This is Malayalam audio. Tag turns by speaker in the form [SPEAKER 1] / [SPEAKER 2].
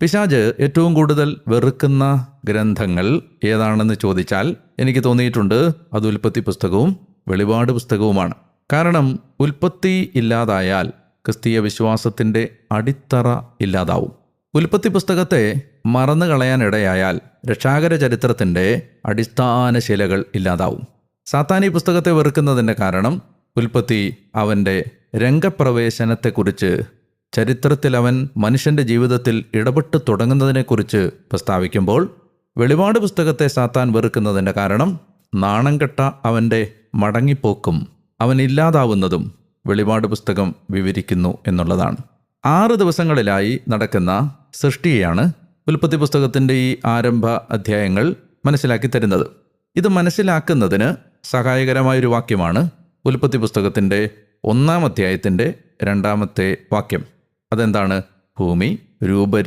[SPEAKER 1] പിശാച് ഏറ്റവും കൂടുതൽ വെറുക്കുന്ന ഗ്രന്ഥങ്ങൾ ഏതാണെന്ന് ചോദിച്ചാൽ എനിക്ക് തോന്നിയിട്ടുണ്ട് അത് ഉൽപ്പത്തി പുസ്തകവും വെളിപാട് പുസ്തകവുമാണ്. കാരണം ഉൽപ്പത്തി ഇല്ലാതായാൽ ക്രിസ്തീയ വിശ്വാസത്തിൻ്റെ അടിത്തറ ഇല്ലാതാവും. ഉൽപ്പത്തി പുസ്തകത്തെ മറന്നു കളയാനിടയായാൽ രക്ഷാകര ചരിത്രത്തിൻ്റെ അടിസ്ഥാന ശിലകൾ ഇല്ലാതാവും. സാത്താൻ ഈ പുസ്തകത്തെ വെറുക്കുന്നതിൻ്റെ കാരണം ഉൽപ്പത്തി അവൻ്റെ രംഗപ്രവേശനത്തെക്കുറിച്ച്, ചരിത്രത്തിൽ അവൻ മനുഷ്യൻ്റെ ജീവിതത്തിൽ ഇടപെട്ട് തുടങ്ങുന്നതിനെക്കുറിച്ച് പ്രസ്താവിക്കുമ്പോൾ, വെളിപാട് പുസ്തകത്തെ സാത്താൻ വെറുക്കുന്നതിൻ്റെ കാരണം നാണം കെട്ട അവൻ്റെ മടങ്ങിപ്പോക്കും അവൻ ഇല്ലാതാവുന്നതും വെളിപാട് പുസ്തകം വിവരിക്കുന്നു എന്നുള്ളതാണ്. 6 ദിവസങ്ങളിലായി നടക്കുന്ന സൃഷ്ടിയെയാണ് ഉൽപ്പത്തി പുസ്തകത്തിൻ്റെ ഈ ആരംഭ അധ്യായങ്ങൾ മനസ്സിലാക്കി തരുന്നത്. ഇത് മനസ്സിലാക്കുന്നതിന് സഹായകരമായൊരു വാക്യമാണ് ഉൽപ്പത്തി പുസ്തകത്തിൻ്റെ 1-ാം അധ്യായത്തിൻ്റെ 2-ാമത്തെ വാക്യം. അതെന്താണ്? ഭൂമി